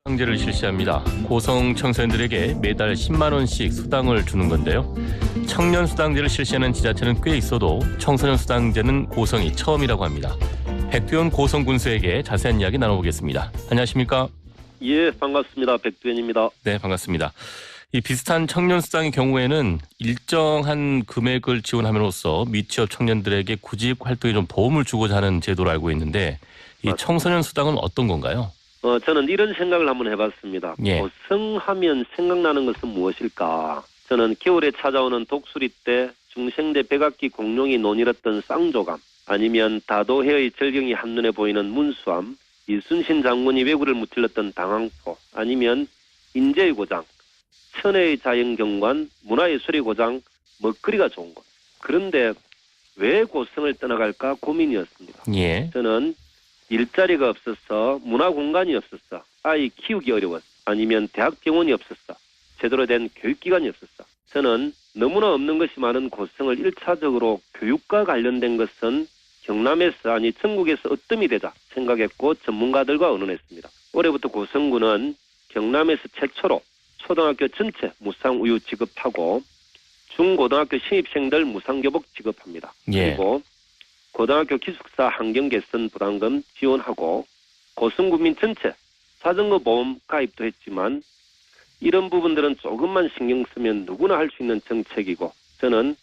상제를 실시합니다. 고성 청소년들에게 매달 10만 원씩 수당을 주는 건데요. 청년 수당제를 실시하는 지자체는 꽤 있어도 청소년 수당제는 고성이 처음이라고 합니다. 백두현 고성군수에게 자세한 이야기 나눠보겠습니다. 안녕하십니까? 예, 반갑습니다. 백두현입니다. 네, 반갑습니다. 이 비슷한 청년 수당의 경우에는 일정한 금액을 지원함으로써 미취업 청년들에게 구직 활동에 좀 도움을 주고자 하는 제도로 알고 있는데 이 맞습니다. 청소년 수당은 어떤 건가요? 저는 이런 생각을 한번 해봤습니다. 예. 고성하면 생각나는 것은 무엇일까? 저는 겨울에 찾아오는 독수리 때 중생대 백악기 공룡이 논일었던 쌍조감, 아니면 다도해의 절경이 한눈에 보이는 문수암, 이순신 장군이 왜구를 무찔렀던 당황포, 아니면 인제의 고장, 천혜의 자연경관, 문화예술의 고장, 먹거리가 좋은 곳. 그런데 왜 고성을 떠나갈까 고민이었습니다. 예. 저는 일자리가 없었어, 문화공간이 없었어, 아이 키우기 어려웠어, 아니면 대학병원이 없었어, 제대로 된 교육기관이 없었어. 저는 너무나 없는 것이 많은 고성을 1차적으로 교육과 관련된 것은 경남에서 아니 전국에서 으뜸이 되자 생각했고 전문가들과 의논했습니다. 올해부터 고성군은 경남에서 최초로 초등학교 전체 무상우유 지급하고 중고등학교 신입생들 무상교복 지급합니다. 예. 그리고 고등학교 기숙사 환경 개선 부담금 지원하고 고성군민 전체 자전거 보험 가입도 했지만 이런 부분들은 조금만 신경 쓰면 누구나 할 수 있는 정책이고, 저는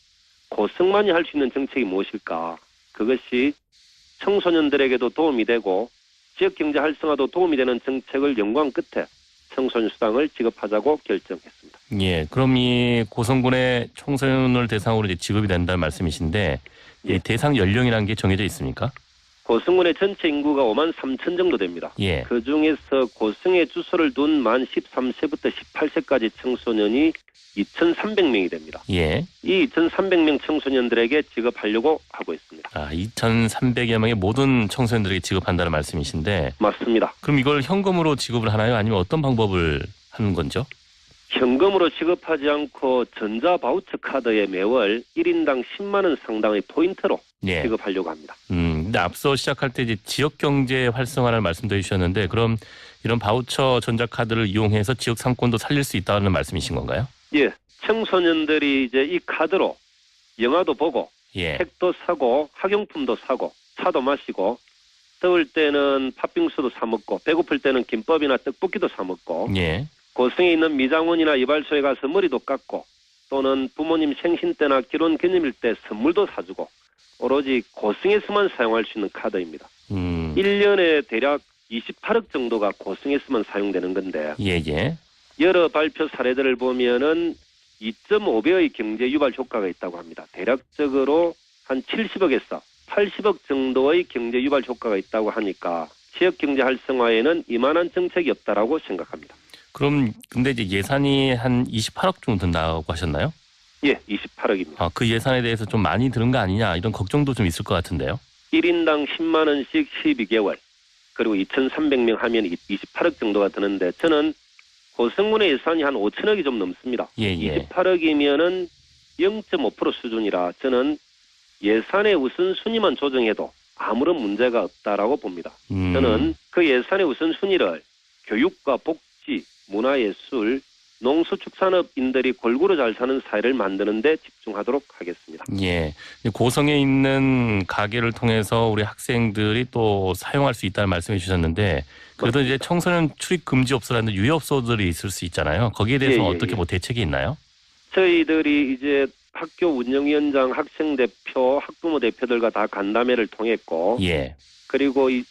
고성만이 할 수 있는 정책이 무엇일까? 그것이 청소년들에게도 도움이 되고 지역경제 활성화도 도움이 되는 정책을 연구한 끝에 청소년 수당을 지급하자고 결정했습니다. 예, 그럼 이 고성군의 청소년을 대상으로 이제 지급이 된다는 말씀이신데 예. 이 대상 연령이라는 게 정해져 있습니까? 고성군의 전체 인구가 5만 3천 정도 됩니다. 예. 그중에서 고성에 주소를 둔 만 13세부터 18세까지 청소년이 2,300명이 됩니다. 예. 이 2,300명 청소년들에게 지급하려고 하고 있습니다. 2,300여 명의 모든 청소년들에게 지급한다는 말씀이신데 맞습니다. 그럼 이걸 현금으로 지급을 하나요? 아니면 어떤 방법을 하는 건죠? 현금으로 지급하지 않고 전자바우처 카드에 매월 1인당 10만 원 상당의 포인트로 예. 지급하려고 합니다. 근데 앞서 시작할 때 이제 지역 경제 활성화를 말씀도 해주셨는데 그럼 이런 바우처 전자카드를 이용해서 지역 상권도 살릴 수 있다는 말씀이신 건가요? 예, 청소년들이 이제 이 카드로 영화도 보고 예. 책도 사고 학용품도 사고 차도 마시고 더울 때는 팥빙수도 사 먹고 배고플 때는 김밥이나 떡볶이도 사 먹고 예. 고성에 있는 미장원이나 이발소에 가서 머리도 깎고 또는 부모님 생신 때나 결혼 기념일 때 선물도 사주고 오로지 고성에서만 사용할 수 있는 카드입니다. 1년에 대략 28억 정도가 고성에서만 사용되는 건데 예. 여러 발표 사례들을 보면은 2.5배의 경제 유발 효과가 있다고 합니다. 대략적으로 한 70억에서 80억 정도의 경제 유발 효과가 있다고 하니까 지역 경제 활성화에는 이만한 정책이 없다라고 생각합니다. 그럼 근데 이제 예산이 한 28억 정도 든다고 하셨나요? 예, 28억입니다. 그 예산에 대해서 좀 많이 드는 거 아니냐 이런 걱정도 좀 있을 것 같은데요. 1인당 10만 원씩 12개월 그리고 2,300명 하면 28억 정도가 드는데 저는 고성군의 예산이 한 5천억이 좀 넘습니다. 예. 28억이면은 0.5% 수준이라 저는 예산의 우선순위만 조정해도 아무런 문제가 없다라고 봅니다. 저는 그 예산의 우선순위를 교육과 복지, 문화예술, 농수축산업인들이 골고루 잘 사는 사회를 만드는 데 집중하도록 하겠습니다. 예. 고성에 있는 가게를 통해서 우리 학생들이 또 사용할 수 있다는 말씀해 주셨는데 그래도 이제 청소년 출입 금지 업소라는 유해업소들이 있을 수 있잖아요. 거기에 대해서 어떻게 뭐 대책이 있나요? 저희들이 이제 학교 운영위원장, 학생 대표, 학부모 대표들과 다 간담회를 통했고 예. 그리고 이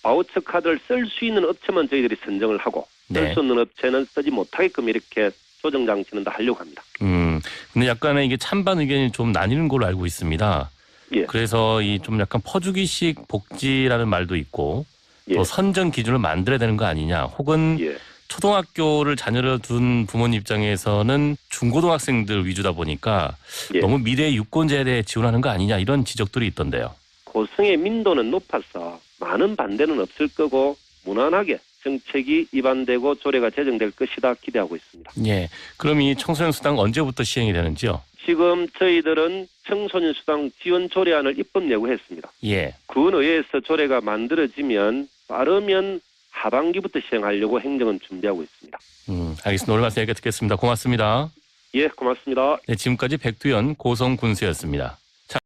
바우처 카드를 쓸 수 있는 업체만 저희들이 선정을 하고 쓸 수 없는 업체는 쓰지 못하게끔 이렇게 조정 장치는 다 하려고 합니다. 근데 약간의 이게 찬반 의견이 좀 나뉘는 걸로 알고 있습니다. 예. 그래서 이 좀 약간 퍼주기식 복지라는 말도 있고 또 선정 기준을 만들어야 되는 거 아니냐 혹은 초등학교를 자녀를 둔 부모님 입장에서는 중고등학생들 위주다 보니까 너무 미래 유권자에 대해 지원하는 거 아니냐 이런 지적들이 있던데요. 고성의 민도는 높아서 많은 반대는 없을 거고 무난하게 정책이 입안되고 조례가 제정될 것이다 기대하고 있습니다. 예. 그럼 이 청소년 수당 언제부터 시행이 되는지요? 지금 저희들은 청소년 수당 지원 조례안을 입법 예고했습니다. 예. 군의회에서 조례가 만들어지면 빠르면 하반기부터 시행하려고 행정은 준비하고 있습니다. 알겠습니다. 오늘 말씀 여기까지 듣겠습니다. 고맙습니다. 예, 고맙습니다. 네, 지금까지 백두현 고성군수였습니다.